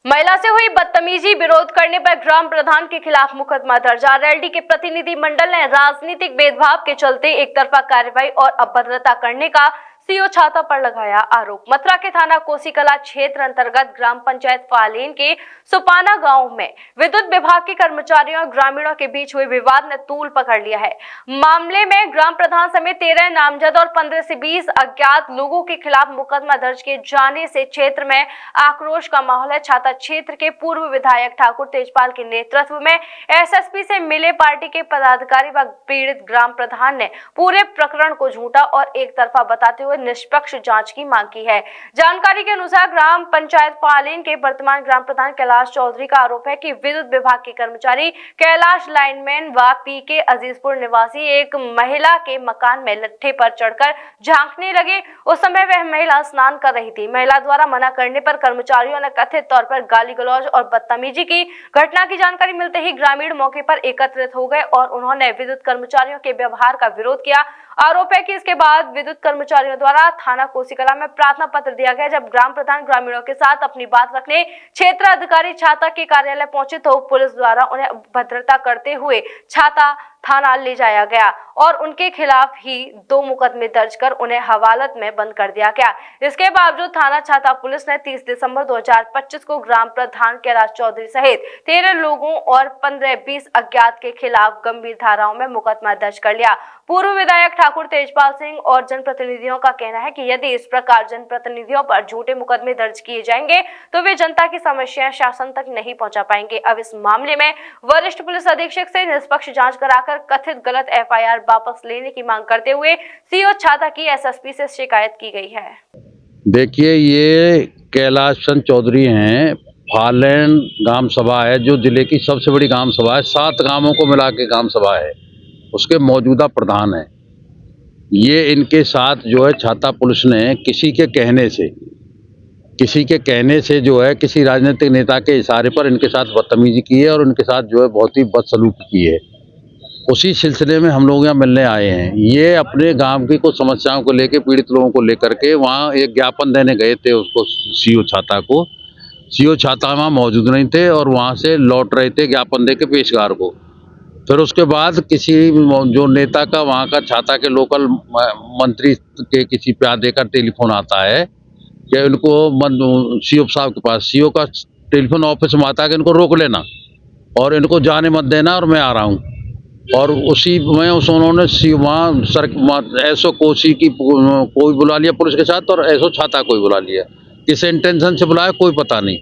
महिला से हुई बदतमीजी विरोध करने पर ग्राम प्रधान के खिलाफ मुकदमा दर्ज। आरएलडी के प्रतिनिधि मंडल ने राजनीतिक भेदभाव के चलते एक तरफा कार्रवाई और अभद्रता करने का सीओ छाता पर लगाया आरोप। मथुरा के थाना कोसीकला क्षेत्र अंतर्गत ग्राम पंचायत फालेन के सुपाना गांव में विद्युत विभाग के कर्मचारियों और ग्रामीणों के बीच हुए विवाद ने तूल पकड़ लिया है। मामले में ग्राम प्रधान समेत 13 नामजद और 15 से 20 अज्ञात लोगों के खिलाफ मुकदमा दर्ज किए जाने से क्षेत्र में आक्रोश का माहौल है। छाता क्षेत्र के पूर्व विधायक ठाकुर तेजपाल के नेतृत्व में एसएसपी से मिले पार्टी के पदाधिकारी व पीड़ित ग्राम प्रधान ने पूरे प्रकरण को झूठा और एक तरफा बताते हुए निष्पक्ष जांच की मांग की है। जानकारी के अनुसार ग्राम पंचायत फालेन के वर्तमान ग्राम प्रधान कैलाश चौधरी का आरोप है कि विद्युत विभाग के कर्मचारी कैलाश लाइनमैन व पीके अजीजपुर निवासी एक महिला के मकान में लट्ठे पर चढ़कर झांकने लगे। उस समय वह महिला स्नान कर रही थी। महिला द्वारा मना करने पर कर्मचारियों ने कथित तौर पर गाली गलौज और बदतमीजी की। घटना की जानकारी मिलते ही ग्रामीण मौके पर एकत्रित हो गए और उन्होंने विद्युत कर्मचारियों के व्यवहार का विरोध किया। आरोप है कि इसके बाद विद्युत कर्मचारियों द्वारा थाना कोसीकला में प्रार्थना पत्र दिया गया। जब ग्राम प्रधान ग्रामीणों के साथ अपनी बात रखने क्षेत्र अधिकारी छाता के कार्यालय पहुंचे तो पुलिस द्वारा उन्हें भद्रता करते हुए छाता थाना ले जाया गया और उनके खिलाफ ही 2 मुकदमे दर्ज कर उन्हें हवालात में बंद कर दिया गया। इसके बावजूद थाना छाता पुलिस ने 30 दिसंबर 2025 को ग्राम प्रधान कैलाश चौधरी सहित 13 लोगों और 15-20 अज्ञात के खिलाफ गंभीर धाराओं में मुकदमा दर्ज कर लिया। पूर्व विधायक ठाकुर तेजपाल सिंह और जनप्रतिनिधियों का कहना है कि यदि इस प्रकार जनप्रतिनिधियों पर झूठे मुकदमे दर्ज किए जाएंगे तो वे जनता की समस्याएं शासन तक नहीं पहुंचा पाएंगे। अब इस मामले में वरिष्ठ पुलिस अधीक्षक से निष्पक्ष जांच कराकर कथित गलत एफआईआर वापस लेने की मांग करते हुए सीओ छाता की एसएसपी से शिकायत की गई है। देखिए, ये कैलाश चंद चौधरी हैं। फालेन ग्राम सभा है जो जिले की सबसे बड़ी ग्राम सभा है। 7 गांवों को मिला के ग्राम सभा है, उसके मौजूदा प्रधान है। ये इनके साथ जो है छाता पुलिस ने किसी के कहने से जो है किसी राजनीतिक नेता के इशारे पर इनके साथ बदतमीजी की है और उनके साथ जो है बहुत ही बदसलूकी की है। उसी सिलसिले में हम लोग यहाँ मिलने आए हैं। ये अपने गांव की कुछ समस्याओं को लेकर, पीड़ित लोगों को लेकर के वहाँ एक ज्ञापन देने गए थे उसको, सीओ छाता को। सीओ छाता वहाँ मौजूद नहीं थे और वहाँ से लौट रहे थे ज्ञापन दे के पेशकार को। फिर उसके बाद किसी जो नेता का वहाँ का छाता के लोकल मंत्री के किसी पे देकर टेलीफोन आता है कि इनको सीओ साहब के पास, सीओ का टेलीफोन ऑफिस में आता है कि इनको रोक लेना और इनको जाने मत देना और मैं आ रहा हूँ। और उसी में उन्होंने वहाँ एसओ कोसी की कोई बुला लिया पुलिस के साथ और एसओ छाता कोई बुला लिया। किस इंटेंशन से बुलाया कोई पता नहीं।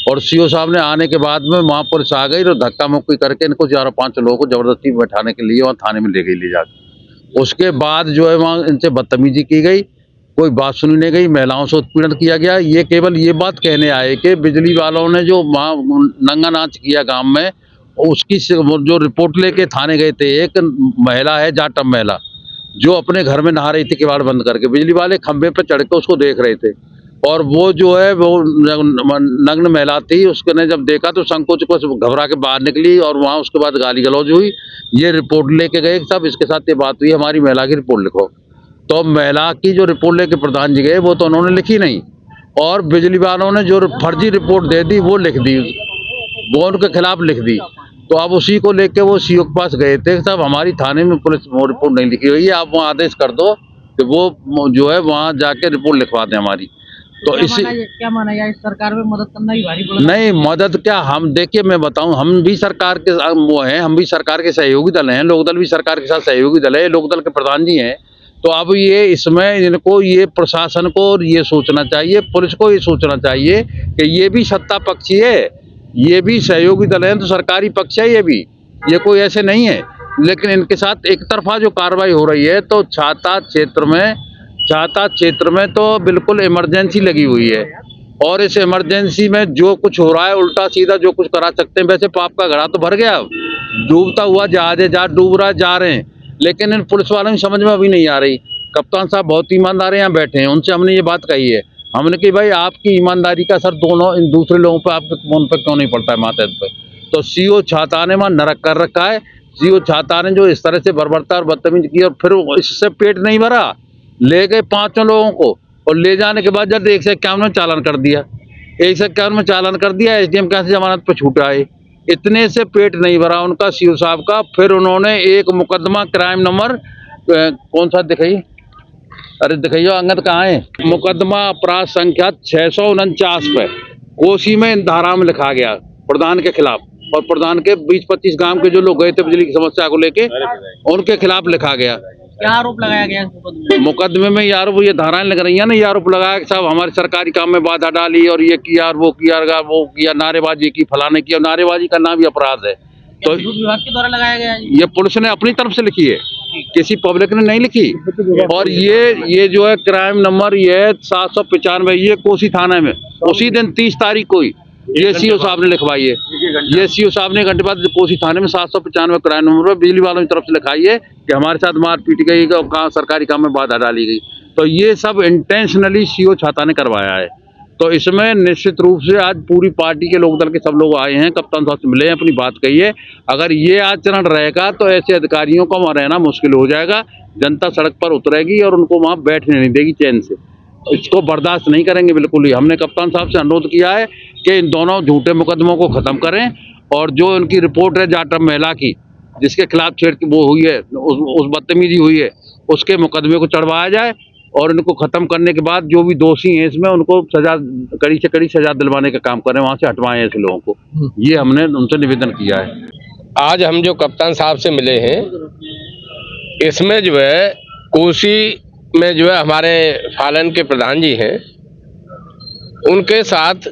और सीओ साहब ने आने के बाद में वहाँ पुलिस आ गई और धक्का मुक्की करके इनको 4-5 लोगों को जबरदस्ती बैठाने के लिए वहाँ थाने में ले गई ले जाकर। उसके बाद जो है वहाँ इनसे बदतमीजी की गई, कोई बात सुनी नहीं गई, महिलाओं से उत्पीड़न किया गया। ये केवल ये बात कहने आए कि बिजली वालों ने जो वहाँ नंगा नाच किया गाँव में, उसकी जो रिपोर्ट लेके थाने गए थे। एक महिला है, जाटम महिला, जो अपने घर में नहा रही थी किवाड़ बंद करके। बिजली वाले खंभे पे चढ़ के उसको देख रहे थे और वो जो है वो नग्न महिला थी। उसने जब देखा तो संकोच को घबरा के बाहर निकली और वहाँ उसके बाद गाली गलौज हुई। ये रिपोर्ट लेके गए, सब इसके साथ ये बात हुई, हमारी महिला की रिपोर्ट लिखो। तो महिला की जो रिपोर्ट लेके प्रधान जी गए वो तो उन्होंने लिखी नहीं और बिजली वालों ने जो फर्जी रिपोर्ट दे दी वो लिख दी, वो उनके खिलाफ लिख दी। तो अब उसी को लेके वो सीओ के पास गए थे, साहब हमारी थाने में पुलिस वो रिपोर्ट नहीं लिखी हुई है, आप वहाँ आदेश कर दो कि वो जो है वहाँ जाके रिपोर्ट लिखवा दें हमारी। तो इसी क्या माना जाए, सरकार में मदद करना ही भारी पड़ा? नहीं, मदद क्या, हम देखिए मैं बताऊं, हम भी सरकार के वो हैं, हम भी सरकार के सहयोगी दल हैं। लोकदल भी सरकार के साथ सहयोगी दल है, लोकदल के प्रधान जी हैं। तो अब ये इसमें इनको, ये प्रशासन को ये सोचना चाहिए, पुलिस को ये सोचना चाहिए कि ये भी सत्ता पक्षी है, ये भी सहयोगी दल है, तो सरकारी पक्ष है ये कोई ऐसे नहीं है। लेकिन इनके साथ एक तरफा जो कार्रवाई हो रही है, तो छाता क्षेत्र में तो बिल्कुल इमरजेंसी लगी हुई है और इस इमरजेंसी में जो कुछ हो रहा है उल्टा सीधा जो कुछ करा सकते हैं। वैसे पाप का घड़ा तो भर गया, डूबता हुआ जहाज है, जहाज डूब रहा है, जा रहे हैं, लेकिन इन पुलिस वालों की समझ में अभी नहीं आ रही। कप्तान साहब बहुत ईमानदार यहाँ बैठे हैं, उनसे हमने ये बात कही है, हमने कि भाई आपकी ईमानदारी का सर दोनों इन दूसरे लोगों पे आपके फोन पे क्यों नहीं पड़ता है माथे पे। तो सीओ छाता ने वहाँ नरक कर रखा है। सीओ छाता ने जो इस तरह से बर्बरता और बदतमीजी की और फिर इससे पेट नहीं भरा, ले गए 5 लोगों को और ले जाने के बाद जब 151 चालान कर दिया। एक सेक्टर में चालान कर दिया, एसडीएम कहाँ से जमानत पर छूटा है। इतने से पेट नहीं भरा उनका सीओ साहब का। फिर उन्होंने एक मुकदमा क्राइम नंबर कौन सा दिखाइए, अरे दिखाइए अंगद कहाँ है, मुकदमा अपराध संख्या 649 पे कोसी में इन धारा में लिखा गया प्रधान के खिलाफ, और प्रधान के 20-25 गांव के जो लोग गए थे बिजली की समस्या को लेके उनके खिलाफ लिखा गया। क्या आरोप लगाया गया मुकदमे में ये आरोप, ये धाराएं लग रही है ना, ये आरोप लगाया कि साहब हमारे सरकारी काम में बाधा डाली और ये किया और वो किया, नारेबाजी की, फलाने की, और नारेबाजी करना भी अपराध है। तो विभाग के द्वारा लगाया गया है? ये पुलिस ने अपनी तरफ से लिखी है, किसी पब्लिक ने नहीं लिखी। और ये जो है क्राइम नंबर ये 795, ये कोसी थाने में उसी दिन 30 तारीख को ही ये सीओ साहब ने लिखवाई है। ये सीओ साहब ने घंटे बाद कोसी थाने में 795 क्राइम नंबर पर बिजली वालों की तरफ से लिखाई है कि हमारे साथ मारपीट गई, कहाँ सरकारी काम में बाधा डाली गई। तो ये सब इंटेंशनली सीओ छाता ने करवाया है। तो इसमें निश्चित रूप से आज पूरी पार्टी के लोकदल के सब लोग आए हैं, कप्तान साहब से मिले हैं, अपनी बात कही है। अगर ये आचरण रहेगा तो ऐसे अधिकारियों का वहाँ रहना मुश्किल हो जाएगा, जनता सड़क पर उतरेगी और उनको वहाँ बैठने नहीं देगी चैन से। इसको बर्दाश्त नहीं करेंगे बिल्कुल ही। हमने कप्तान साहब से अनुरोध किया है कि इन दोनों झूठे मुकदमों को खत्म करें, और जो उनकी रिपोर्ट है जाटव महिला की जिसके खिलाफ छेड़ वो हुई है, उस बदतमीजी हुई है, उसके मुकदमे को चढ़वाया जाए, और इनको खत्म करने के बाद जो भी दोषी हैं इसमें उनको सजा, कड़ी से कड़ी सजा दिलवाने का काम करें, वहां से हटवाएं ऐसे लोगों को। ये हमने उनसे निवेदन किया है। आज हम जो कप्तान साहब से मिले हैं, इसमें जो है कोसी में जो है हमारे फालन के प्रधान जी हैं, उनके साथ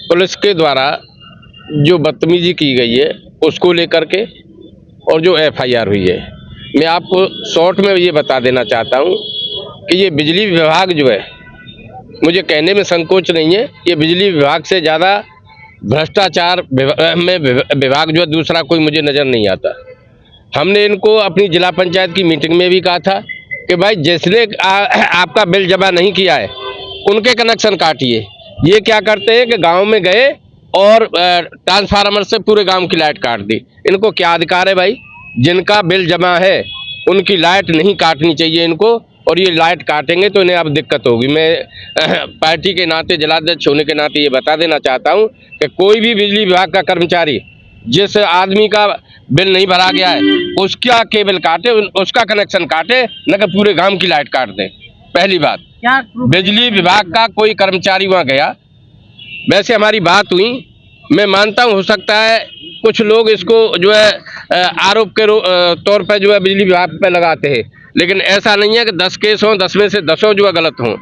पुलिस के द्वारा जो बदतमीजी की गई है उसको लेकर के, और जो एफआईआर हुई है, मैं आपको शॉर्ट में ये बता देना चाहता हूँ कि ये बिजली विभाग जो है, मुझे कहने में संकोच नहीं है, ये बिजली विभाग से ज़्यादा भ्रष्टाचार में विभाग जो है दूसरा कोई मुझे नज़र नहीं आता। हमने इनको अपनी जिला पंचायत की मीटिंग में भी कहा था कि भाई जिसने आपका बिल जमा नहीं किया है उनके कनेक्शन काटिए। ये क्या करते हैं कि गांव में गए और ट्रांसफार्मर से पूरे गांव की लाइट काट दी। इनको क्या अधिकार है भाई? जिनका बिल जमा है उनकी लाइट नहीं काटनी चाहिए इनको, और ये लाइट काटेंगे तो इन्हें अब दिक्कत होगी। मैं पार्टी के नाते, जिलाध्यक्ष होने के नाते ये बता देना चाहता हूँ कि कोई भी बिजली विभाग का कर्मचारी जिस आदमी का बिल नहीं भरा गया है उसका केबल काटे, उसका कनेक्शन काटे, न कि पूरे गांव की लाइट काट दे। पहली बात, क्या बिजली विभाग का कोई कर्मचारी वहाँ गया, वैसे हमारी बात हुई, मैं मानता हूँ हो सकता है कुछ लोग इसको जो है आरोप के तौर पर जो है बिजली विभाग पे लगाते हैं, लेकिन ऐसा नहीं है कि 10 केस हों, 10 में से 10 जो है गलत हों।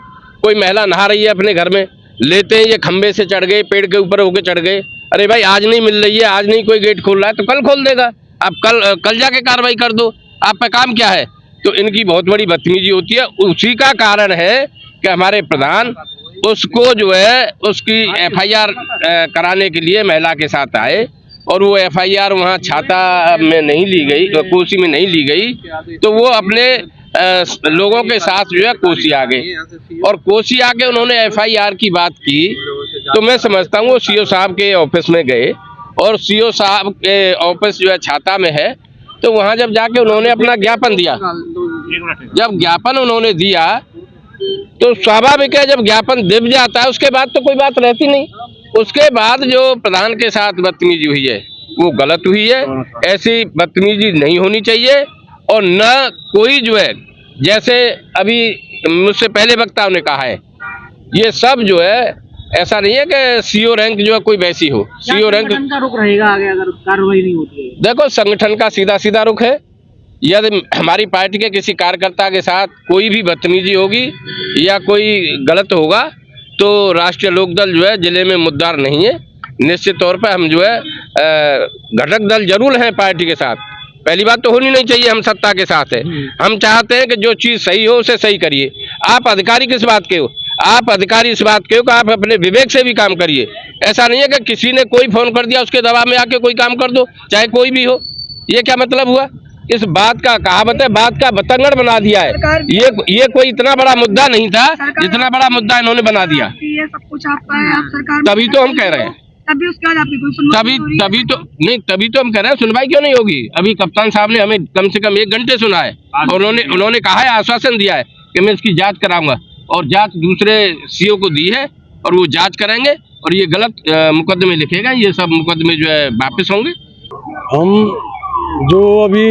कोई महिला नहा रही है अपने घर में, लेते हैं ये खंबे से चढ़ गए, पेड़ के ऊपर होके चढ़ गए, अरे भाई आज नहीं मिल रही है, आज नहीं कोई गेट खोल रहा है तो कल खोल देगा, आप कल जाके कार्रवाई कर दो, आप पे काम क्या है? तो इनकी बहुत बड़ी बदतमीजी होती है। उसी का कारण है कि हमारे प्रधान उसको जो है उसकी एफआईआर कराने के लिए महिला के साथ आए, और वो एफआईआर वहाँ छाता में नहीं ली गई, कोसी में नहीं ली गई, तो वो अपने लोगों के साथ जो है कोसी आ गए, और कोसी आके उन्होंने एफआईआर की बात की। तो मैं समझता हूँ वो सीओ साहब के ऑफिस में गए, और सीओ साहब के ऑफिस जो है छाता में है, तो वहाँ जब जाके उन्होंने अपना ज्ञापन दिया, जब ज्ञापन उन्होंने दिया तो स्वाभाविक है जब ज्ञापन दिख जाता है उसके बाद तो कोई बात रहती नहीं। उसके बाद जो प्रधान के साथ बदतमीजी हुई है वो गलत हुई है, ऐसी बदतमीजी नहीं होनी चाहिए। और न कोई जो है, जैसे अभी मुझसे पहले वक्ताओं ने कहा है, ये सब जो है ऐसा नहीं है कि सीओ रैंक जो है कोई वैसी हो। सीओ रैंक का रुख रहेगा आगे अगर कार्रवाई नहीं होती है? देखो, संगठन का सीधा सीधा रुख है। यदि हमारी पार्टी के किसी कार्यकर्ता के साथ कोई भी बदतमीजी होगी या कोई गलत होगा तो राष्ट्रीय लोकदल जो है जिले में मुद्दार नहीं है। निश्चित तौर पर हम जो है घटक दल जरूर हैं पार्टी के साथ। पहली बात तो होनी नहीं चाहिए, हम सत्ता के साथ है। हम चाहते हैं कि जो चीज सही हो उसे सही करिए। आप अधिकारी किस बात के हो? आप अधिकारी इस बात के हो कि आप अपने विवेक से भी काम करिए। ऐसा नहीं है कि किसी ने कोई फोन कर दिया उसके दबाव में आके कोई काम कर दो, चाहे कोई भी हो। ये क्या मतलब हुआ? इस बात का कहावत है, बात का बतंगड़ बना दिया है। ये कोई इतना बड़ा मुद्दा नहीं था जितना बड़ा मुद्दा इन्होंने बना दिया। ये सब कुछ आपका है, आप सरकार तभी तो हम कह रहे हैं, तभी उसके बाद आपकी कोई सुनवाई तभी तो हम कह रहे हैं सुनवाई क्यों नहीं होगी। अभी कप्तान साहब ने हमें कम से कम 1 घंटे सुना है, और उन्होंने कहा है, आश्वासन दिया है कि मैं इसकी जांच कराऊंगा, और जांच दूसरे सीओ को दी है, और वो जांच करेंगे और ये गलत मुकदमे लिखेगा, ये सब मुकदमे जो है वापस होंगे। हम जो अभी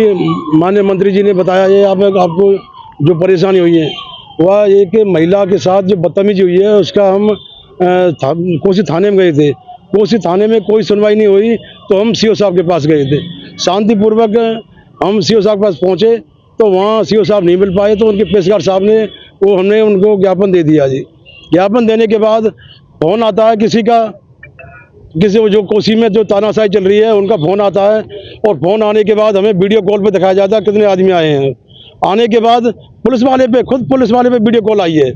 माननीय मंत्री जी ने बताया, ये आपको जो परेशानी हुई है वह एक महिला के साथ जो बदतमीजी हुई है उसका हम कोसी थाने में गए थे। कोसी थाने में कोई सुनवाई नहीं हुई तो हम सीओ साहब के पास गए थे। शांतिपूर्वक हम सीओ साहब के पास पहुँचे तो वहाँ सीओ साहब नहीं मिल पाए, तो उनके पेशकार साहब ने हमने उनको ज्ञापन दे दिया जी। ज्ञापन देने के बाद फोन आता है किसी जो कोसी में जो तानाशाही चल रही है उनका फ़ोन आता है, और फ़ोन आने के बाद हमें वीडियो कॉल पे दिखाया जाता है कितने आदमी आए हैं। आने के बाद पुलिस वाले पे वीडियो कॉल आई है।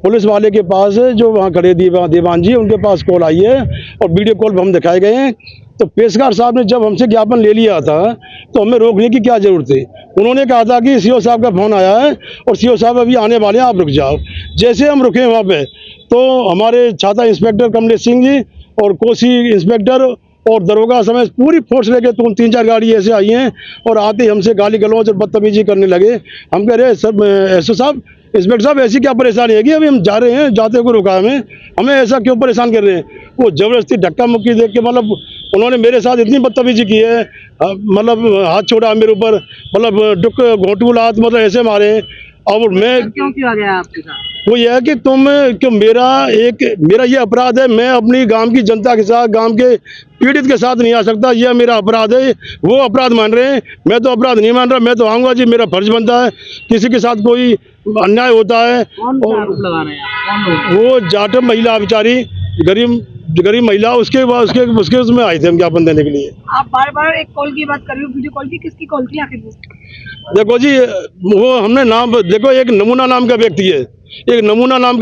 पुलिस वाले के पास जो वहाँ खड़े दीवान जी, उनके पास कॉल आई है और वीडियो कॉल हम दिखाए गए हैं। तो पेशकार साहब ने जब हमसे ज्ञापन ले लिया था तो हमें रोकने की क्या जरूरत थी। उन्होंने कहा था कि सीओ साहब का फ़ोन आया है और सीओ साहब अभी आने वाले हैं, आप रुक जाओ। जैसे हम रुके वहाँ पे तो हमारे छाता इंस्पेक्टर कमलेश सिंह जी और कोसी इंस्पेक्टर और दरोगा समेत पूरी फोर्स लेके 3-4 गाड़ी ऐसे आई हैं और आते ही हमसे गाली गलौज और बदतमीजी करने लगे। हम कह रहे सब एसओ साहब, इंस्पेक्टर साहब, ऐसी क्या परेशानी है कि अभी हम जा रहे हैं, जाते को रुका हमें ऐसा क्यों परेशान कर रहे हैं। वो ज़बरदस्ती धक्का मुक्की देख के मतलब उन्होंने मेरे साथ इतनी बदतमीजी की है, मतलब हाथ छोड़ा मेरे ऊपर, मतलब डुक घोटू लात मतलब ऐसे मारे। और मैं क्यों किया गया आपके साथ? वो ये है कि मेरा ये अपराध है, मैं अपनी गांव की जनता के साथ, गांव के पीड़ित के साथ नहीं आ सकता, यह मेरा अपराध है। वो अपराध मान रहे हैं, मैं तो अपराध नहीं मान रहा, मैं तो आऊँगा जी, मेरा फर्ज बनता है। किसी के साथ कोई अन्याय होता है, कौन सा आरोप लगा रहे हैं आप? कौन लोग? वो जाट महिला बेचारी गरीब महिला, उसके उसमें आए थे हम ज्ञापन देने के लिए। आप बार बार एक कॉल की बात कर रहे हो, वीडियो कॉल की, किसकी कॉल थी आखिर वो? देखो जी, वो हमने नाम देखो, एक नमूना नाम का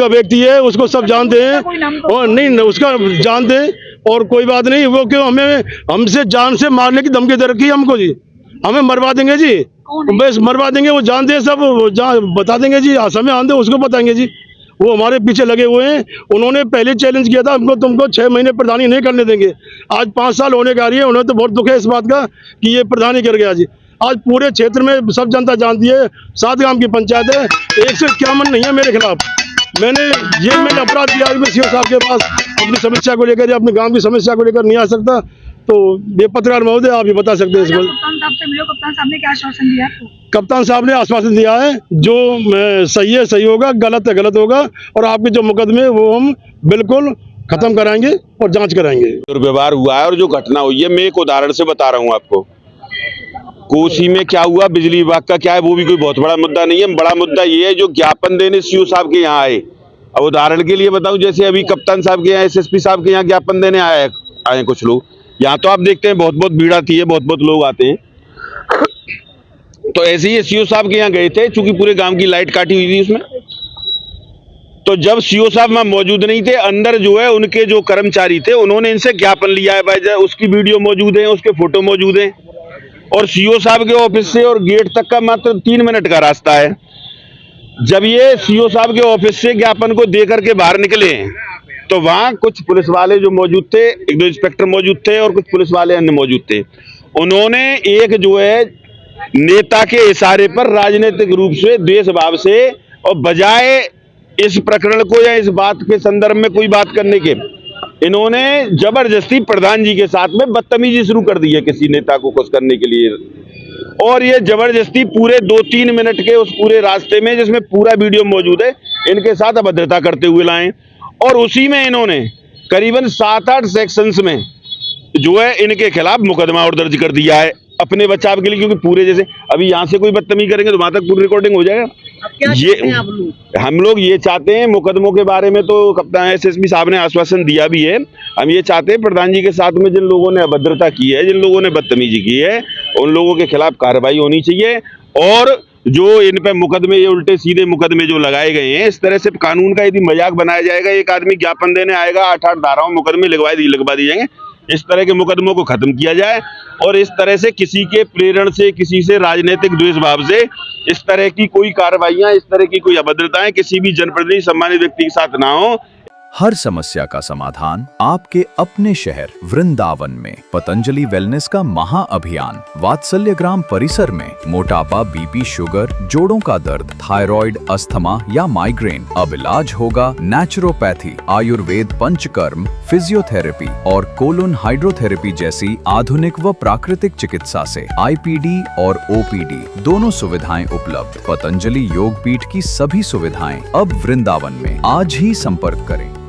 व्यक्ति है, उसको सब जानते हैं और नहीं उसका जानते हैं, और कोई बात नहीं, वो क्यों हमसे जान से मारने की धमकी दे रखी है हमको जी। हमें मरवा देंगे जी, बस मरवा देंगे, वो जानते हैं सब, बता देंगे जी, समय आंदे उसको बताएंगे जी। वो हमारे पीछे लगे हुए हैं। उन्होंने पहले चैलेंज किया था हमको, तुमको 6 महीने प्रधानी नहीं करने देंगे। आज 5 साल होने का रही है, उन्हें तो बहुत दुख है इस बात का कि ये प्रधानी कर गया जी। आज पूरे क्षेत्र में सब जनता जानती है, 7 गांव की पंचायत है, 151 नहीं है मेरे खिलाफ। मैंने अपराध किया, मैं सीओ साहब के पास अपनी समस्या को लेकर या अपने गांव की समस्या को लेकर नहीं आ सकता। तो ये पत्रकार महोदय, आप ही बता सकते हैं इसको। कप्तान साहब से मिलो, कप्तान साहब ने क्या आश्वासन दिया आपको? कप्तान साहब ने आश्वासन दिया है, जो सही है सही होगा, गलत है गलत होगा, और आपके जो मुकदमे वो हम बिल्कुल खत्म कराएंगे और जांच कराएंगे। दुर्व्यवहार हुआ है और जो घटना हुई है, मैं एक उदाहरण से बता रहा हूँ आपको। कोसी में क्या हुआ, बिजली विभाग का क्या है, वो भी कोई बहुत बड़ा मुद्दा नहीं है। बड़ा मुद्दा ये है जो ज्ञापन देने सीओ साहब के यहाँ आए। अब उदाहरण के लिए बताऊं, जैसे अभी कप्तान साहब के यहाँ, एसएसपी साहब के यहाँ ज्ञापन देने आए कुछ लोग। यहाँ तो आप देखते हैं बहुत भीड़ आती है, बहुत लोग आते हैं। तो ऐसे ही सीओ साहब के यहाँ गए थे, चूंकि पूरे गांव की लाइट काटी हुई थी उसमें। तो जब सीओ साहब वहां मौजूद नहीं थे, अंदर जो है उनके जो कर्मचारी थे, उन्होंने इनसे ज्ञापन लिया है भाई, उसकी वीडियो मौजूद है, उसके फोटो मौजूद है। और सीओ साहब के ऑफिस से और गेट तक का मात्र 3 मिनट का रास्ता है। जब ये सीओ साहब के ऑफिस से ज्ञापन को दे करके बाहर निकले तो वहां कुछ पुलिस वाले जो मौजूद थे, 1-2 इंस्पेक्टर मौजूद थे और कुछ पुलिस वाले अन्य मौजूद थे। उन्होंने एक जो है नेता के इशारे पर राजनीतिक रूप से, द्वेष भाव से, और बजाय इस प्रकरण को या इस बात के संदर्भ में कोई बात करने के, इन्होंने जबरदस्ती प्रधान जी के साथ में बदतमीजी शुरू कर दी है किसी नेता को खुश करने के लिए। और ये जबरदस्ती पूरे 2-3 मिनट के उस पूरे रास्ते में, जिसमें पूरा वीडियो मौजूद है, इनके साथ अभद्रता करते हुए लाए। और उसी में इन्होंने करीबन 7-8 सेक्शंस में जो है इनके खिलाफ मुकदमा और दर्ज कर दिया है अपने बचाव के लिए। क्योंकि पूरे जैसे अभी यहाँ से कोई बदतमीजी करेंगे तो वहां तक पूरी रिकॉर्डिंग हो जाएगा। हम लोग ये चाहते हैं, मुकदमों के बारे में तो कप्तान एसएसपी साहब ने आश्वासन दिया भी है। हम ये चाहते हैं प्रधान जी के साथ में जिन लोगों ने अभद्रता की है, जिन लोगों ने बदतमीजी की है, उन लोगों के खिलाफ कार्रवाई होनी चाहिए। और जो इन पे मुकदमे, ये उल्टे सीधे मुकदमे जो लगाए गए हैं, इस तरह से कानून का यदि मजाक बनाया जाएगा, एक आदमी ज्ञापन देने आएगा, 8-8 धाराओं मुकदमे लगवा दिए जाएंगे, इस तरह के मुकदमों को खत्म किया जाए। और इस तरह से किसी के प्रेरण से, किसी से राजनीतिक द्वेष भाव से इस तरह की कोई कार्रवाइयां, इस तरह की कोई अभद्रताएं किसी भी जनप्रतिनिधि, सम्मानित व्यक्ति के साथ ना हो। हर समस्या का समाधान आपके अपने शहर वृंदावन में। पतंजलि वेलनेस का महा अभियान वात्सल्य ग्राम परिसर में मोटापा, बीपी, शुगर, जोड़ों का दर्द, थायराइड, अस्थमा या माइग्रेन, अब इलाज होगा नेचुरोपैथी, आयुर्वेद, पंचकर्म, फिजियोथेरेपी और कोलोन हाइड्रोथेरेपी जैसी आधुनिक व प्राकृतिक चिकित्सा से। आईपीडी और ओपीडी दोनों सुविधाएं उपलब्ध। पतंजलि योग पीठ की सभी सुविधाएं अब वृंदावन में। आज ही संपर्क करें।